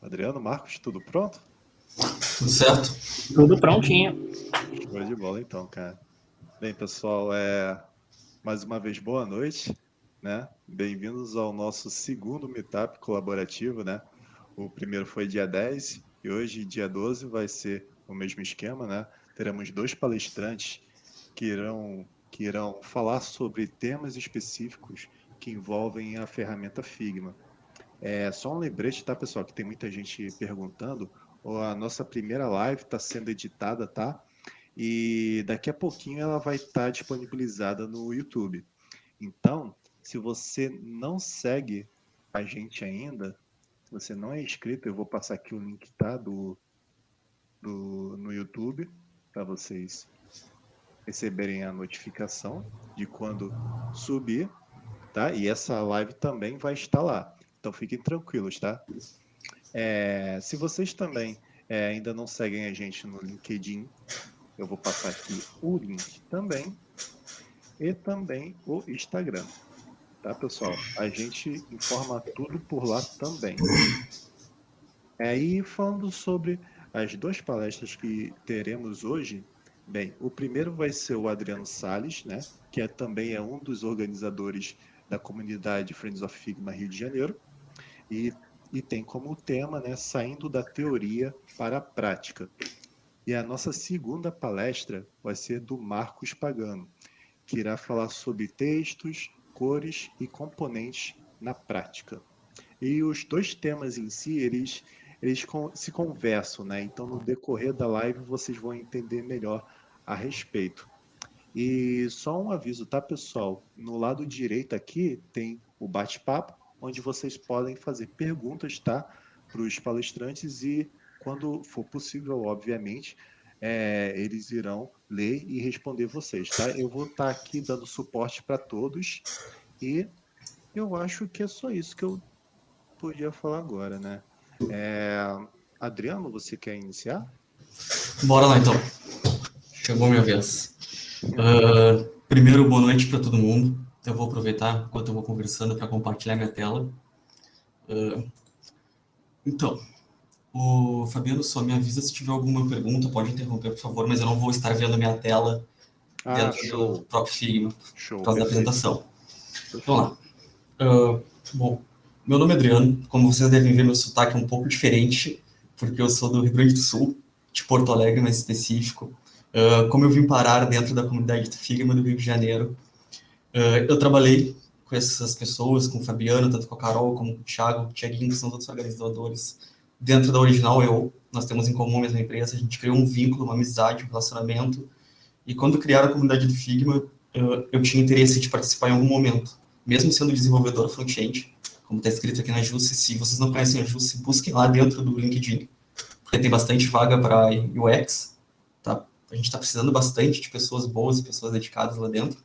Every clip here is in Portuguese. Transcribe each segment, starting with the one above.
Adriano, Marcos, tudo pronto? Tudo certo? Tudo prontinho. Show de bola então, cara. Bem, pessoal, mais uma vez boa noite, né? Bem-vindos ao nosso segundo meetup colaborativo, né? O primeiro foi dia 10 e hoje, dia 12, vai ser o mesmo esquema, né? Teremos dois palestrantes que irão falar sobre temas específicos que envolvem a ferramenta Figma. Só um lembrete, tá, pessoal, que tem muita gente perguntando. A nossa primeira live está sendo editada, tá? E daqui a pouquinho ela vai estar disponibilizada no YouTube. Então, se você não segue a gente ainda, se você não é inscrito, eu vou passar aqui o link, tá, no YouTube, para vocês receberem a notificação de quando subir, tá? E essa live também vai estar lá. Então fiquem tranquilos, tá? Se vocês também ainda não seguem a gente no LinkedIn, eu vou passar aqui o link também e também o Instagram, tá, pessoal? A gente informa tudo por lá também. E falando sobre as duas palestras que teremos hoje, bem, o primeiro vai ser o Adriano Salles, né, que também é um dos organizadores da comunidade Friends of Figma Rio de Janeiro, e tem como tema, né, saindo da teoria para a prática. E a nossa segunda palestra vai ser do Marcos Pagano, que irá falar sobre textos, cores e componentes na prática. E os dois temas em si, eles se conversam, né? Então, no decorrer da live, vocês vão entender melhor a respeito. E só um aviso, tá, pessoal? No lado direito aqui tem o bate-papo, onde vocês podem fazer perguntas, tá? Para os palestrantes e, quando for possível, obviamente, eles irão ler e responder vocês, tá? Eu vou estar aqui dando suporte para todos e eu acho que é só isso que eu podia falar agora, né? Adriano, você quer iniciar? Bora lá, então. Chegou a minha vez. Primeiro, boa noite para todo mundo. Eu vou aproveitar enquanto eu vou conversando para compartilhar minha tela. Então, o Fabiano só me avisa se tiver alguma pergunta, pode interromper, por favor, mas eu não vou estar vendo a minha tela dentro do próprio Figma, por causa da apresentação. Vamos lá. Bom, meu nome é Adriano, como vocês devem ver, meu sotaque é um pouco diferente, porque eu sou do Rio Grande do Sul, de Porto Alegre mais específico. Como eu vim parar dentro da comunidade do Figma do Rio de Janeiro, eu trabalhei com essas pessoas, com o Fabiano, tanto com a Carol, como com o Thiago, o Thiaguinho, que são outros organizadores. Dentro da Original, nós temos em comum a mesma empresa, a gente criou um vínculo, uma amizade, um relacionamento, e quando criaram a comunidade do Figma, eu tinha interesse de participar em algum momento, mesmo sendo desenvolvedor front-end, como está escrito aqui na Jusce. Se vocês não conhecem a Jusce, busquem lá dentro do LinkedIn, porque tem bastante vaga para UX, tá? A gente está precisando bastante de pessoas boas e pessoas dedicadas lá dentro.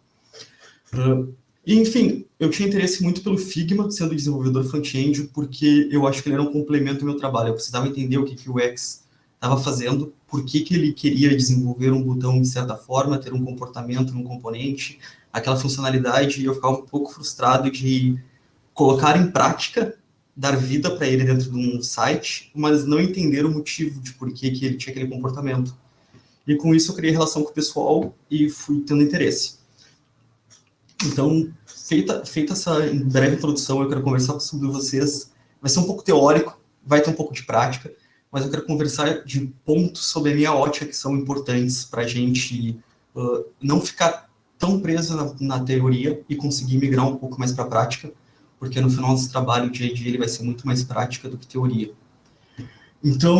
E, enfim, eu tinha interesse muito pelo Figma, sendo desenvolvedor front-end, porque eu acho que ele era um complemento ao meu trabalho. Eu precisava entender o que o UX estava fazendo, por que ele queria desenvolver um botão de certa forma, ter um comportamento num componente, aquela funcionalidade, e eu ficava um pouco frustrado de colocar em prática, dar vida para ele dentro de um site, mas não entender o motivo de por que ele tinha aquele comportamento. E com isso eu criei relação com o pessoal e fui tendo interesse. Então, feita essa breve introdução, eu quero conversar sobre vocês. Vai ser um pouco teórico, vai ter um pouco de prática, mas eu quero conversar de pontos sobre a minha ótica que são importantes para a gente não ficar tão preso na teoria e conseguir migrar um pouco mais para a prática, porque no final desse trabalho, o dia a dia, ele vai ser muito mais prática do que teoria. Então,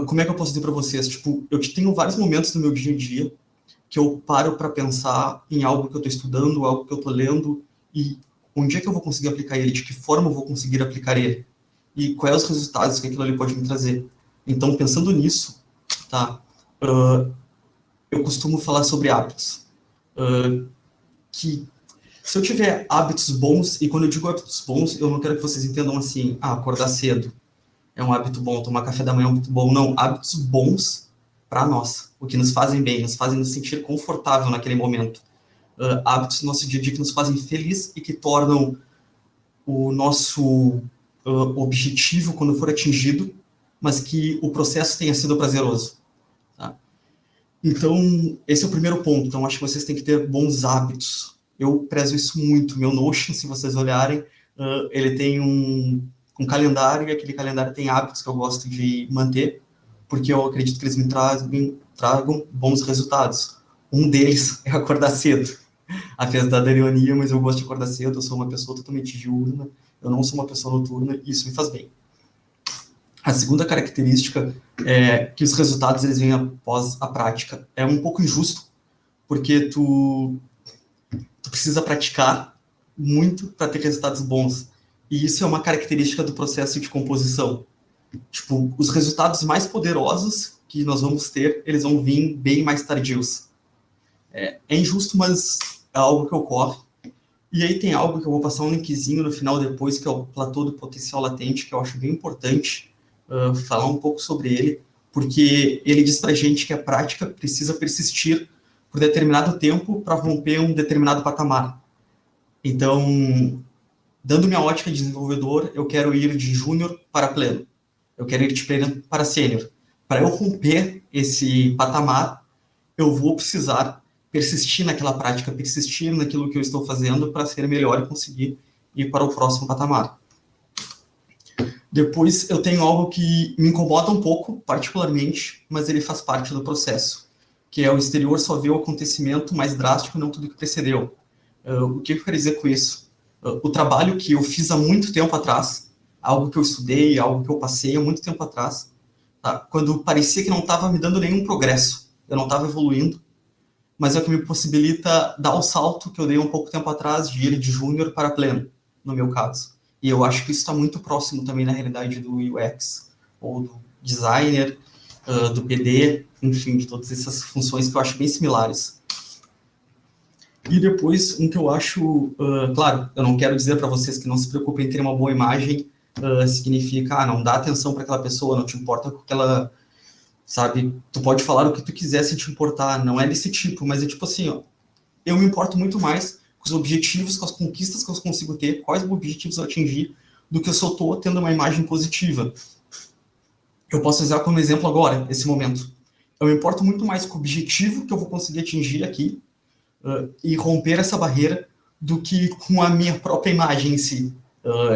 como é que eu posso dizer para vocês? Tipo, eu tenho vários momentos no meu dia a dia que eu paro para pensar em algo que eu estou estudando, algo que eu estou lendo, e onde é que eu vou conseguir aplicar ele, de que forma eu vou conseguir aplicar ele, e quais os resultados que aquilo ali pode me trazer. Então, pensando nisso, tá, eu costumo falar sobre hábitos. Que se eu tiver hábitos bons, e quando eu digo hábitos bons, eu não quero que vocês entendam assim, acordar cedo é um hábito bom, tomar café da manhã é um hábito bom. Não, hábitos bons para nós, o que nos fazem bem, nos fazem nos sentir confortável naquele momento. Hábitos no nosso dia a dia que nos fazem feliz e que tornam o nosso objetivo quando for atingido, mas que o processo tenha sido prazeroso. Tá? Então, esse é o primeiro ponto. Então, acho que vocês têm que ter bons hábitos. Eu prezo isso muito. Meu Notion, se vocês olharem, ele tem um calendário, e aquele calendário tem hábitos que eu gosto de manter, porque eu acredito que eles me tragam bons resultados. Um deles é acordar cedo. Apesar da ironia, mas eu gosto de acordar cedo, eu sou uma pessoa totalmente diurna, eu não sou uma pessoa noturna, e isso me faz bem. A segunda característica é que os resultados eles vêm após a prática. É um pouco injusto, porque tu precisa praticar muito para ter resultados bons. E isso é uma característica do processo de composição. Tipo, os resultados mais poderosos que nós vamos ter, eles vão vir bem mais tardios. É injusto, mas é algo que ocorre. E aí tem algo que eu vou passar um linkzinho no final depois, que é o platô do potencial latente, que eu acho bem importante falar um pouco sobre ele, porque ele diz pra gente que a prática precisa persistir por determinado tempo para romper um determinado patamar. Então, dando minha ótica de desenvolvedor, eu quero ir de júnior para pleno. Eu quero ir de pleno para sênior. Para eu romper esse patamar, eu vou precisar persistir naquela prática, persistir naquilo que eu estou fazendo para ser melhor e conseguir ir para o próximo patamar. Depois, eu tenho algo que me incomoda um pouco, particularmente, mas ele faz parte do processo, que é o exterior só vê o acontecimento mais drástico e não tudo que precedeu. O que eu quero dizer com isso? O trabalho que eu fiz há muito tempo atrás, algo que eu estudei, algo que eu passei há muito tempo atrás, tá? Quando parecia que não estava me dando nenhum progresso, eu não estava evoluindo, mas é o que me possibilita dar o salto que eu dei um pouco tempo atrás de ir de júnior para pleno, no meu caso. E eu acho que isso está muito próximo também na realidade do UX, ou do designer, do PD, enfim, de todas essas funções que eu acho bem similares. E depois, um que eu acho, claro, eu não quero dizer para vocês que não se preocupem em ter uma boa imagem, significa, não dá atenção para aquela pessoa, não te importa com aquela, sabe, tu pode falar o que tu quiser sem te importar, não é desse tipo, mas é tipo assim, ó, eu me importo muito mais com os objetivos, com as conquistas que eu consigo ter, quais objetivos eu atingir, do que eu só estou tendo uma imagem positiva. Eu posso usar como exemplo agora, esse momento. Eu me importo muito mais com o objetivo que eu vou conseguir atingir aqui, e romper essa barreira, do que com a minha própria imagem em si.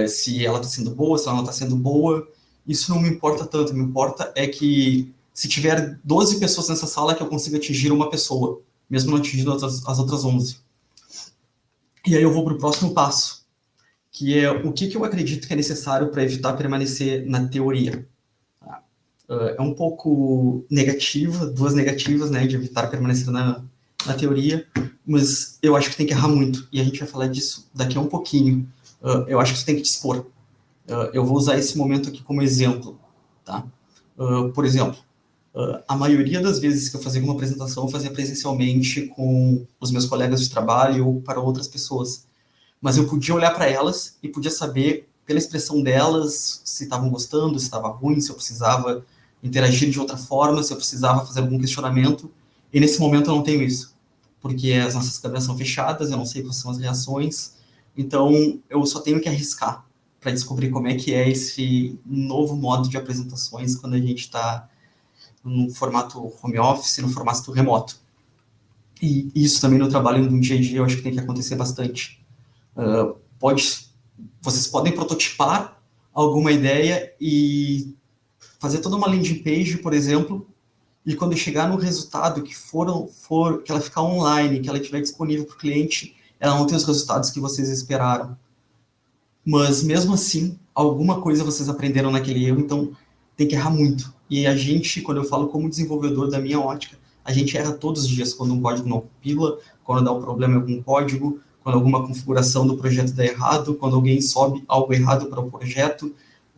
Se ela está sendo boa, se ela não está sendo boa, isso não me importa tanto. Me importa é que se tiver 12 pessoas nessa sala, que eu consiga atingir uma pessoa, mesmo não atingindo as outras 11. E aí eu vou para o próximo passo, que é o que eu acredito que é necessário para evitar permanecer na teoria. É um pouco negativa, duas negativas, né, de evitar permanecer na teoria, mas eu acho que tem que errar muito, e a gente vai falar disso daqui a um pouquinho. Eu acho que você tem que te expor. Eu vou usar esse momento aqui como exemplo, tá? Por exemplo, a maioria das vezes que eu fazia uma apresentação, eu fazia presencialmente com os meus colegas de trabalho ou para outras pessoas. Mas eu podia olhar para elas e podia saber, pela expressão delas, se estavam gostando, se estava ruim, se eu precisava interagir de outra forma, se eu precisava fazer algum questionamento. E nesse momento eu não tenho isso, porque as nossas câmeras são fechadas, eu não sei quais são as reações, então eu só tenho que arriscar para descobrir como é que é esse novo modo de apresentações quando a gente está no formato home office, no formato remoto. E isso também no trabalho no dia a dia eu acho que tem que acontecer bastante. Vocês podem prototipar alguma ideia e fazer toda uma landing page, por exemplo, e quando chegar no resultado que que ela ficar online, que ela estiver disponível para o cliente, ela não tem os resultados que vocês esperaram. Mas mesmo assim, alguma coisa vocês aprenderam naquele erro, então tem que errar muito. E a gente, quando eu falo como desenvolvedor da minha ótica, a gente erra todos os dias quando um código não compila, quando dá um problema em algum código, quando alguma configuração do projeto dá errado, quando alguém sobe algo errado para o projeto.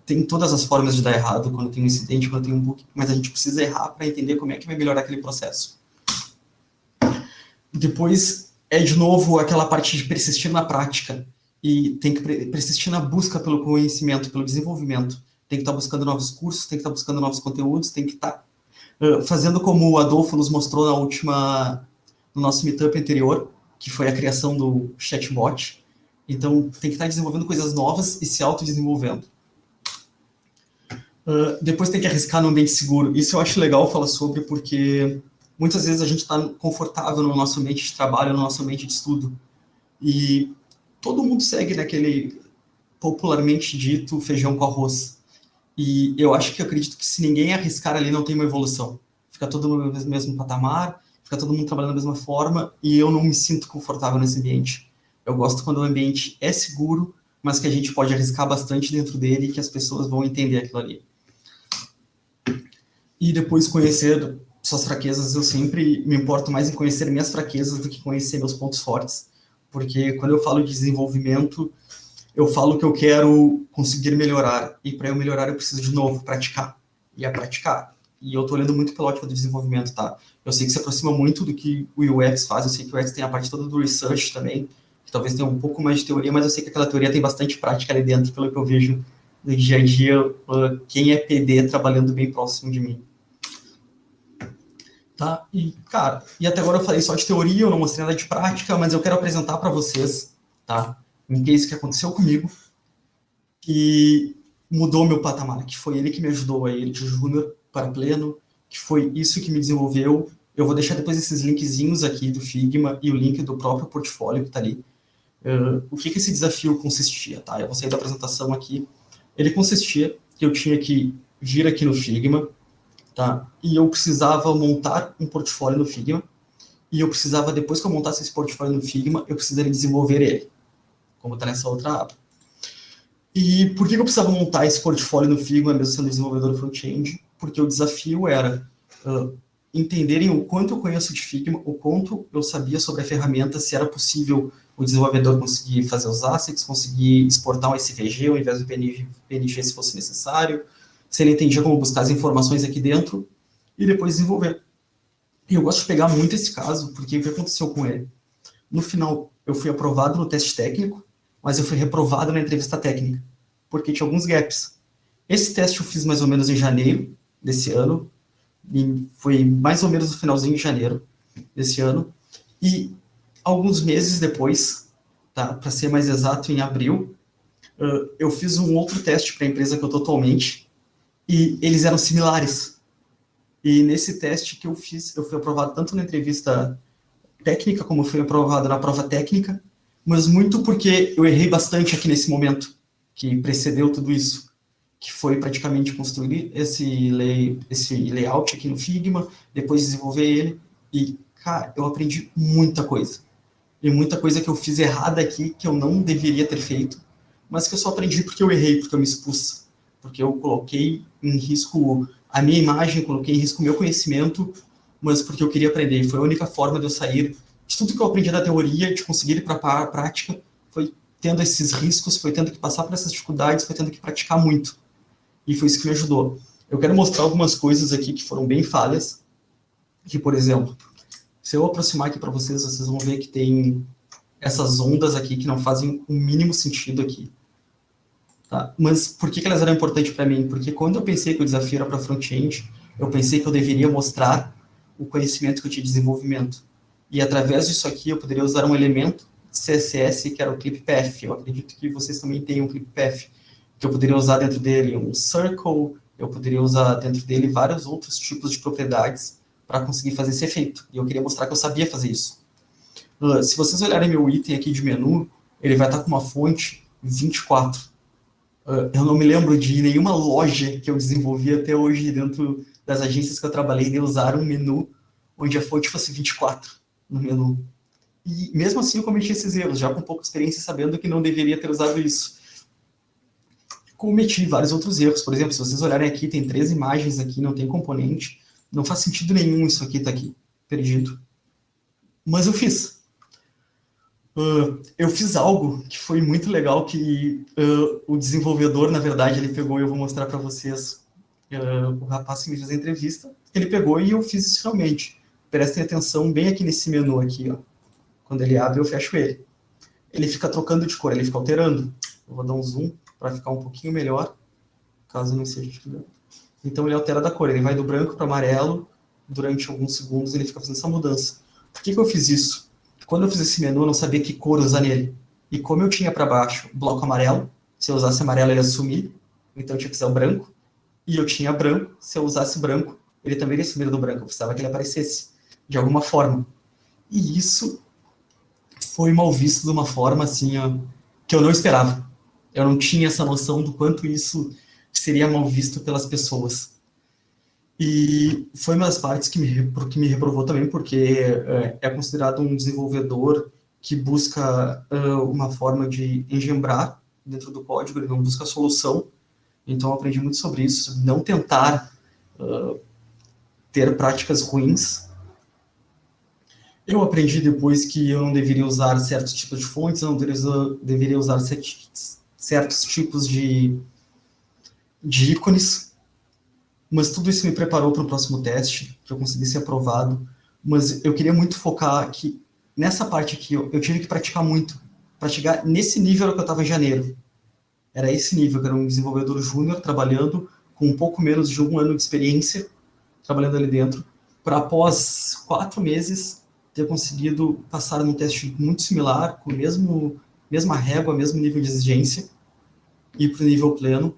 Tem todas as formas de dar errado, quando tem um incidente, quando tem um bug, mas a gente precisa errar para entender como é que vai melhorar aquele processo. Depois, de novo, aquela parte de persistir na prática, e tem que persistir na busca pelo conhecimento, pelo desenvolvimento. Tem que estar buscando novos cursos, tem que estar buscando novos conteúdos, tem que estar fazendo como o Adolfo nos mostrou no nosso meetup anterior, que foi a criação do chatbot. Então, tem que estar desenvolvendo coisas novas e se autodesenvolvendo. Depois tem que arriscar no ambiente seguro. Isso eu acho legal falar sobre, porque muitas vezes a gente está confortável no nosso ambiente de trabalho, no nosso ambiente de estudo. E todo mundo segue naquele popularmente dito feijão com arroz. E eu acredito que se ninguém arriscar ali, não tem uma evolução. Fica todo mundo no mesmo patamar, fica todo mundo trabalhando da mesma forma, e eu não me sinto confortável nesse ambiente. Eu gosto quando o ambiente é seguro, mas que a gente pode arriscar bastante dentro dele e que as pessoas vão entender aquilo ali. E depois conhecer suas fraquezas, eu sempre me importo mais em conhecer minhas fraquezas do que conhecer meus pontos fortes. Porque quando eu falo de desenvolvimento, eu falo que eu quero conseguir melhorar. E para eu melhorar, eu preciso, de novo, praticar. E é praticar. E eu estou olhando muito pela ótica do desenvolvimento, tá? Eu sei que se aproxima muito do que o UX faz. Eu sei que o UX tem a parte toda do research também, que talvez tenha um pouco mais de teoria, mas eu sei que aquela teoria tem bastante prática ali dentro, pelo que eu vejo no dia a dia, quem é PD trabalhando bem próximo de mim. Tá? E, cara, até agora eu falei só de teoria, eu não mostrei nada de prática, mas eu quero apresentar para vocês, tá? Um case que aconteceu comigo, que mudou meu patamar, que foi ele que me ajudou a ir de júnior para pleno, que foi isso que me desenvolveu. Eu vou deixar depois esses linkzinhos aqui do Figma e o link do próprio portfólio que está ali. O que esse desafio consistia, tá? Eu vou sair da apresentação aqui. Ele consistia que eu tinha que vir aqui no Figma, tá? E eu precisava montar um portfólio no Figma, e eu precisava, depois que eu montasse esse portfólio no Figma, eu precisaria desenvolver ele, como está nessa outra aba. E por que eu precisava montar esse portfólio no Figma, mesmo sendo desenvolvedor front-end? Porque o desafio era entenderem o quanto eu conheço de Figma, o quanto eu sabia sobre a ferramenta, se era possível o desenvolvedor conseguir fazer os assets, conseguir exportar um SVG ao invés do PNG se fosse necessário, se ele entendia como buscar as informações aqui dentro e depois desenvolver. E eu gosto de pegar muito esse caso, porque o que aconteceu com ele? No final, eu fui aprovado no teste técnico, mas eu fui reprovado na entrevista técnica, porque tinha alguns gaps. Esse teste eu fiz mais ou menos em janeiro desse ano, e foi mais ou menos no finalzinho de janeiro desse ano, e alguns meses depois, tá, para ser mais exato, em abril, eu fiz um outro teste para a empresa que eu estou atualmente, e eles eram similares. E nesse teste que eu fiz, eu fui aprovado tanto na entrevista técnica, como fui aprovado na prova técnica, mas muito porque eu errei bastante aqui nesse momento, que precedeu tudo isso, que foi praticamente construir esse layout aqui no Figma, depois desenvolver ele, e, cara, eu aprendi muita coisa. E muita coisa que eu fiz errada aqui, que eu não deveria ter feito, mas que eu só aprendi porque eu errei, porque eu me expus, porque eu coloquei em risco a minha imagem, coloquei em risco o meu conhecimento, mas porque eu queria aprender. E foi a única forma de eu sair de tudo que eu aprendi da teoria, de conseguir ir para a prática, foi tendo esses riscos, foi tendo que passar por essas dificuldades, foi tendo que praticar muito. E foi isso que me ajudou. Eu quero mostrar algumas coisas aqui que foram bem falhas, que, por exemplo, se eu aproximar aqui para vocês, vocês vão ver que tem essas ondas aqui que não fazem o mínimo sentido aqui. Tá? Mas por que elas eram importantes para mim? Porque quando eu pensei que o desafio era para front-end, eu pensei que eu deveria mostrar o conhecimento que eu tinha de desenvolvimento. E através disso aqui eu poderia usar um elemento de CSS que era o ClipPath. Eu acredito que vocês também tenham um ClipPath, que eu poderia usar dentro dele um circle, eu poderia usar dentro dele vários outros tipos de propriedades para conseguir fazer esse efeito. E eu queria mostrar que eu sabia fazer isso. Se vocês olharem meu item aqui de menu, ele vai estar com uma fonte 24. Eu não me lembro de nenhuma loja que eu desenvolvi até hoje dentro das agências que eu trabalhei de usar um menu onde a fonte fosse 24 no menu. E mesmo assim eu cometi esses erros, já com pouca experiência, sabendo que não deveria ter usado isso. Cometi vários outros erros. Por exemplo, se vocês olharem aqui, tem 3 imagens aqui, não tem componente. Não faz sentido nenhum isso aqui tá aqui, perdido. Mas eu fiz. Eu fiz algo que foi muito legal, que o desenvolvedor, na verdade, ele pegou, e eu vou mostrar para vocês, o rapaz que me fez a entrevista, ele pegou e eu fiz isso realmente. Prestem atenção bem aqui nesse menu aqui, ó. Quando ele abre, eu fecho ele. Ele fica trocando de cor, ele fica alterando. Eu vou dar um zoom para ficar um pouquinho melhor, caso não seja estudando. Então ele altera da cor, ele vai do branco para amarelo, durante alguns segundos ele fica fazendo essa mudança. Por que eu fiz isso? Quando eu fiz esse menu, eu não sabia que cor usar nele. E como eu tinha para baixo bloco amarelo, se eu usasse amarelo ele ia sumir, então eu tinha que usar o branco. e eu tinha branco. Se eu usasse branco, ele também ia sumir do branco. Eu precisava que ele aparecesse de alguma forma. E isso foi mal visto de uma forma assim, que eu não esperava. Eu não tinha essa noção do quanto isso seria mal visto pelas pessoas. E foi uma das partes que me reprovou também, porque é considerado um desenvolvedor que busca uma forma de engendrar dentro do código, ele não busca solução. Então eu aprendi muito sobre isso, não tentar ter práticas ruins. Eu aprendi depois que eu não deveria usar certos tipos de fontes, eu não deveria usar certos tipos de ícones, mas tudo isso me preparou para o próximo teste, que eu consegui ser aprovado. Mas eu queria muito focar que nessa parte aqui eu tive que praticar muito, para chegar nesse nível que eu estava em janeiro. Era esse nível, que era um desenvolvedor júnior trabalhando com um pouco menos de 1 ano de experiência, trabalhando ali dentro, para após 4 meses ter conseguido passar num teste muito similar, com mesma régua, mesmo nível de exigência, ir para o nível pleno,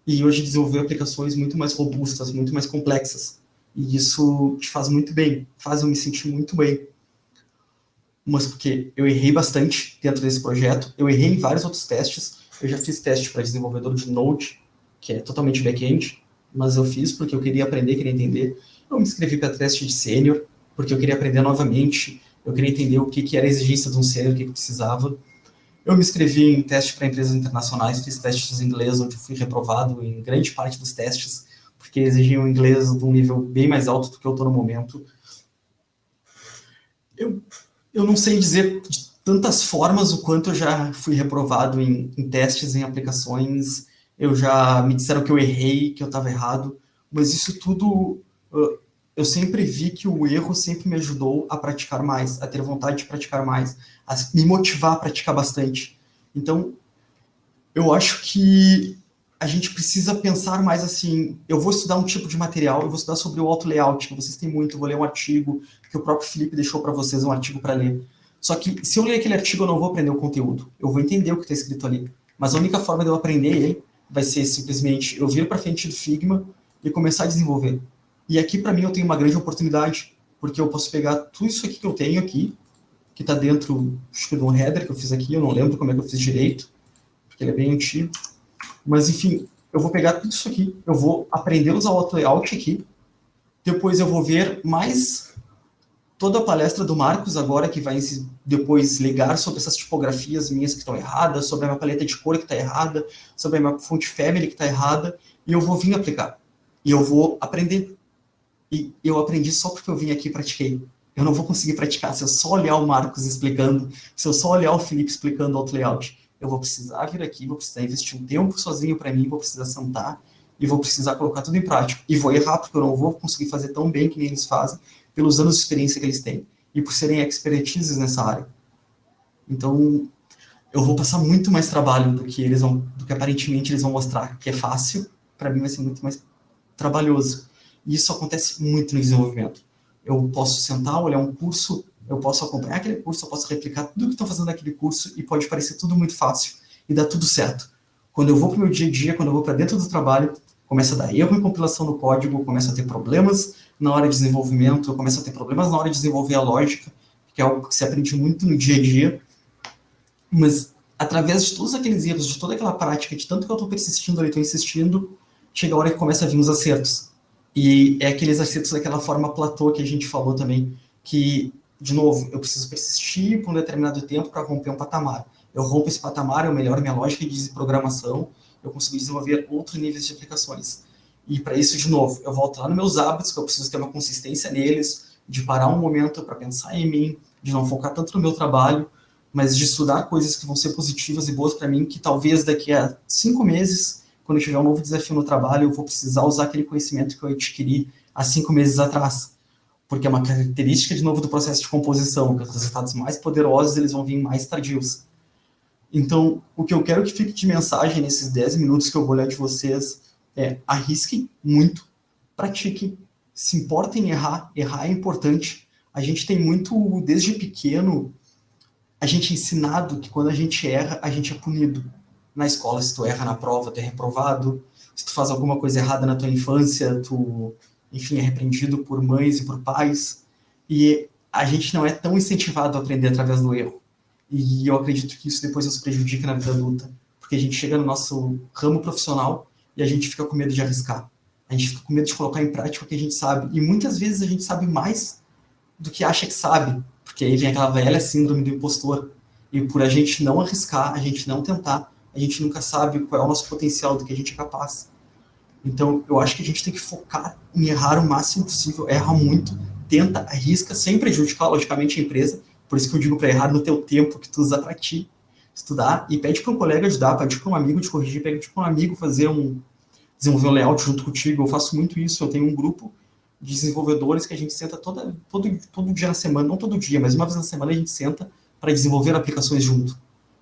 e hoje desenvolver aplicações muito mais robustas, muito mais complexas. E isso te faz muito bem, faz eu me sentir muito bem. Mas porque eu errei bastante dentro desse projeto, eu errei em vários outros testes, eu já fiz teste para desenvolvedor de Node, que é totalmente back-end, mas eu fiz porque eu queria aprender, queria entender. Eu me inscrevi para teste de sênior, porque eu queria aprender novamente, eu queria entender o que era a exigência de um sênior, o que precisava. Eu me inscrevi em teste para empresas internacionais, fiz testes em inglês, onde fui reprovado em grande parte dos testes, porque exigiam inglês de um nível bem mais alto do que eu estou no momento. Eu não sei dizer de tantas formas o quanto eu já fui reprovado em testes, em aplicações. Eu já me disseram que eu errei, que eu estava errado, mas isso tudo, eu sempre vi que o erro sempre me ajudou a praticar mais, a ter vontade de praticar mais, a me motivar a praticar bastante. Então, eu acho que a gente precisa pensar mais assim, eu vou estudar um tipo de material, eu vou estudar sobre o auto layout, que vocês têm muito, eu vou ler um artigo que o próprio Felipe deixou para vocês, um artigo para ler. Só que se eu ler aquele artigo, eu não vou aprender o conteúdo, eu vou entender o que está escrito ali. Mas a única forma de eu aprender ele vai ser simplesmente eu vir para frente do Figma e começar a desenvolver. E aqui, para mim, eu tenho uma grande oportunidade, porque eu posso pegar tudo isso aqui que eu tenho aqui, que está dentro, acho que de um header que eu fiz aqui, eu não lembro como é que eu fiz direito, porque ele é bem antigo. Mas, enfim, eu vou pegar tudo isso aqui, eu vou aprender a usar o auto layout aqui, depois eu vou ver mais toda a palestra do Marcos agora, que vai depois ligar sobre essas tipografias minhas que estão erradas, sobre a minha paleta de cor que está errada, sobre a minha fonte family que está errada, e eu vou vir aplicar. E eu vou aprender. E eu aprendi só porque eu vim aqui e pratiquei. Eu não vou conseguir praticar se eu só olhar o Marcos explicando, se eu só olhar o Felipe explicando o auto layout. Eu vou precisar vir aqui, vou precisar investir um tempo sozinho para mim, vou precisar sentar e vou precisar colocar tudo em prática. E vou errar porque eu não vou conseguir fazer tão bem que nem eles fazem, pelos anos de experiência que eles têm e por serem expertises nessa área. Então, eu vou passar muito mais trabalho do que aparentemente eles vão mostrar, que é fácil. Para mim vai ser muito mais trabalhoso. E isso acontece muito no desenvolvimento. Eu posso sentar, olhar um curso, eu posso acompanhar aquele curso, eu posso replicar tudo que estou fazendo naquele curso e pode parecer tudo muito fácil e dá tudo certo. Quando eu vou para o meu dia a dia, quando eu vou para dentro do trabalho, começa a dar erro em compilação do código, começa a ter problemas na hora de desenvolvimento, começa a ter problemas na hora de desenvolver a lógica, que é algo que se aprende muito no dia a dia. Mas através de todos aqueles erros, de toda aquela prática, de tanto que eu estou persistindo ali, estou insistindo, chega a hora que começa a vir os acertos. E é aqueles acertos daquela forma platô que a gente falou também, que, de novo, eu preciso persistir por um determinado tempo para romper um patamar. Eu rompo esse patamar, eu melhoro minha lógica de programação, eu consigo desenvolver outros níveis de aplicações. E para isso, de novo, eu volto lá nos meus hábitos, que eu preciso ter uma consistência neles, de parar um momento para pensar em mim, de não focar tanto no meu trabalho, mas de estudar coisas que vão ser positivas e boas para mim, que talvez daqui a 5 meses, quando eu tiver um novo desafio no trabalho, eu vou precisar usar aquele conhecimento que eu adquiri há 5 meses atrás. Porque é uma característica, de novo, do processo de composição, que os resultados mais poderosos eles vão vir mais tardios. Então, o que eu quero que fique de mensagem nesses 10 minutos que eu vou olhar de vocês é: arrisquem muito, pratiquem, se importem em errar, errar é importante. A gente tem muito, desde pequeno, a gente é ensinado que quando a gente erra, a gente é punido. Na escola, se tu erra na prova, tu é reprovado. se tu faz alguma coisa errada na tua infância, tu, enfim, é repreendido por mães e por pais, e a gente não é tão incentivado a aprender através do erro. E eu acredito que isso depois nos prejudica na vida adulta, porque a gente chega no nosso ramo profissional e a gente fica com medo de arriscar. A gente fica com medo de colocar em prática o que a gente sabe. E muitas vezes a gente sabe mais do que acha que sabe, porque aí vem aquela velha síndrome do impostor. E por a gente não arriscar, a gente não tentar, a gente nunca sabe qual é o nosso potencial, do que a gente é capaz. Então, eu acho que a gente tem que focar em errar o máximo possível, erra muito, tenta, arrisca, sem prejudicar, logicamente, a empresa. Por isso que eu digo para errar no teu tempo que tu usa para ti, estudar, e pede para um colega ajudar, pede para um amigo te corrigir, pede para um amigo desenvolver um layout junto contigo. Eu faço muito isso, eu tenho um grupo de desenvolvedores que a gente senta todo dia na semana, não todo dia, mas uma vez na semana a gente senta para desenvolver aplicações junto.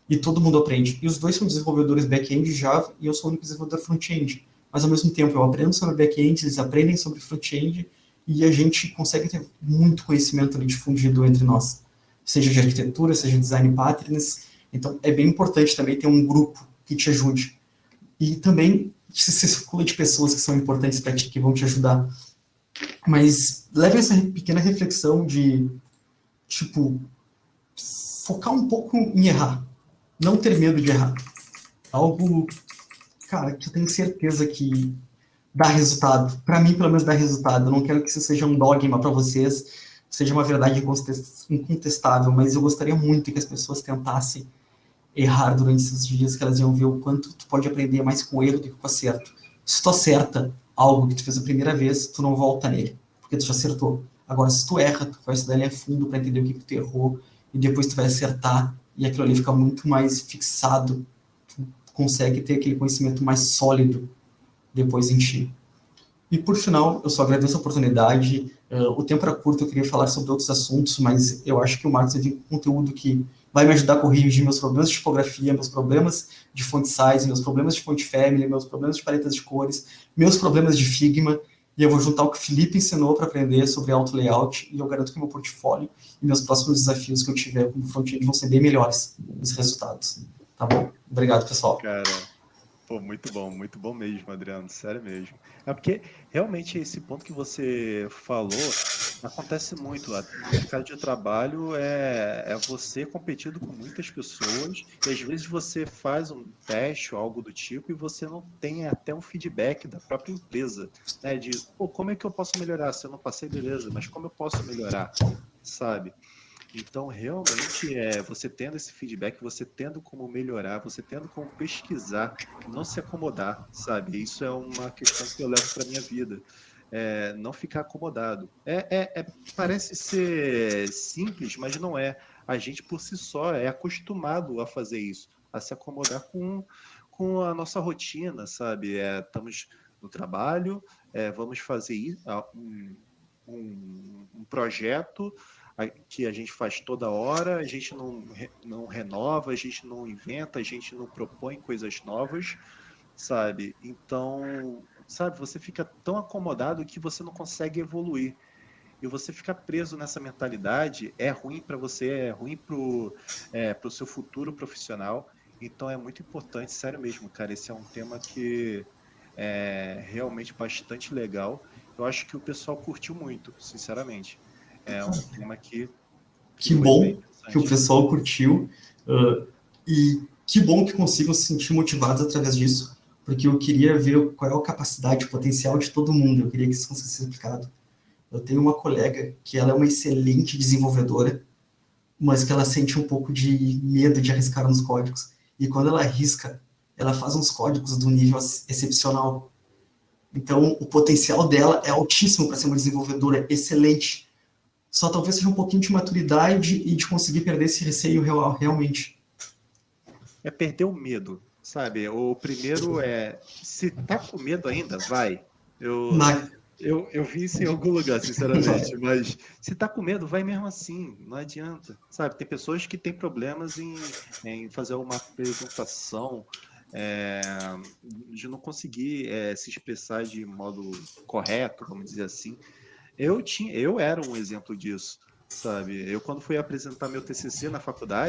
E todo mundo aprende. E os dois são desenvolvedores back-end Java e eu sou o único desenvolvedor front-end. Mas ao mesmo tempo eu aprendo sobre back-end, eles aprendem sobre front-end e a gente consegue ter muito conhecimento ali difundido entre nós. Seja de arquitetura, seja de design patterns. Então é bem importante também ter um grupo que te ajude. E também se circula de pessoas que são importantes para ti, que vão te ajudar. Mas leve essa pequena reflexão de, tipo, focar um pouco em errar. Não ter medo de errar. Algo, cara, que eu tenho certeza que dá resultado. Para mim, pelo menos, dá resultado. Eu não quero que isso seja um dogma para vocês, seja uma verdade incontestável, mas eu gostaria muito que as pessoas tentassem errar durante esses dias, que elas iam ver o quanto tu pode aprender mais com o erro do que com o acerto. Se tu acerta algo que tu fez a primeira vez, tu não volta nele, porque tu já acertou. Agora, se tu erra, tu vai estudar ele a fundo para entender o que tu errou, e depois tu vai acertar, e aquilo ali fica muito mais fixado, tu consegue ter aquele conhecimento mais sólido depois em ti. E por final, eu só agradeço a oportunidade. O tempo era curto, eu queria falar sobre outros assuntos, mas eu acho que o Marcos vai vir com conteúdo que vai me ajudar a corrigir meus problemas de tipografia, meus problemas de font size, meus problemas de font family, meus problemas de paletas de cores, meus problemas de Figma, e eu vou juntar o que o Felipe ensinou para aprender sobre auto layout, e eu garanto que meu portfólio e meus próximos desafios que eu tiver como front-end vão ser bem melhores nos resultados. Tá bom? Obrigado, pessoal. Cara, pô, muito bom mesmo, Adriano, sério mesmo. É porque realmente esse ponto que você falou acontece muito. No mercado de trabalho é você competindo com muitas pessoas e às vezes você faz um teste ou algo do tipo e você não tem até um feedback da própria empresa, né? De, pô, como é que eu posso melhorar? Se eu não passei, beleza, mas como eu posso melhorar, sabe? Então, realmente, você tendo esse feedback, você tendo como melhorar, você tendo como pesquisar, não se acomodar, sabe? Isso é uma questão que eu levo para minha vida. Não ficar acomodado. Parece ser simples, mas não é. A gente, por si só, é acostumado a fazer isso, a se acomodar com a nossa rotina, sabe? Estamos no trabalho, vamos fazer um projeto que a gente faz toda hora, a gente não renova, a gente não inventa, a gente não propõe coisas novas, sabe? Então, sabe, você fica tão acomodado que você não consegue evoluir. E você ficar preso nessa mentalidade é ruim para você, é ruim pro seu futuro profissional. Então é muito importante, sério mesmo, cara. Esse é um tema que é realmente bastante legal. Eu acho que o pessoal curtiu muito, sinceramente. É um tema que foi bem interessante. Que o pessoal curtiu e que bom que consigam se sentir motivados através disso, porque eu queria ver qual é a capacidade, o potencial de todo mundo. Eu queria que isso fosse explicado. Eu tenho uma colega que ela é uma excelente desenvolvedora, mas que ela sente um pouco de medo de arriscar nos códigos. E quando ela arrisca, ela faz uns códigos do nível excepcional. Então, o potencial dela é altíssimo para ser uma desenvolvedora excelente. Só talvez seja um pouquinho de maturidade e de conseguir perder esse receio realmente. É perder o medo, sabe? O primeiro se tá com medo ainda, vai. Eu vi isso em algum lugar, sinceramente, mas se tá com medo, vai mesmo assim, não adianta, sabe? Tem pessoas que têm problemas em fazer uma apresentação, de não conseguir se expressar de modo correto, vamos dizer assim. Eu era um exemplo disso, sabe? Eu, quando fui apresentar meu TCC na faculdade,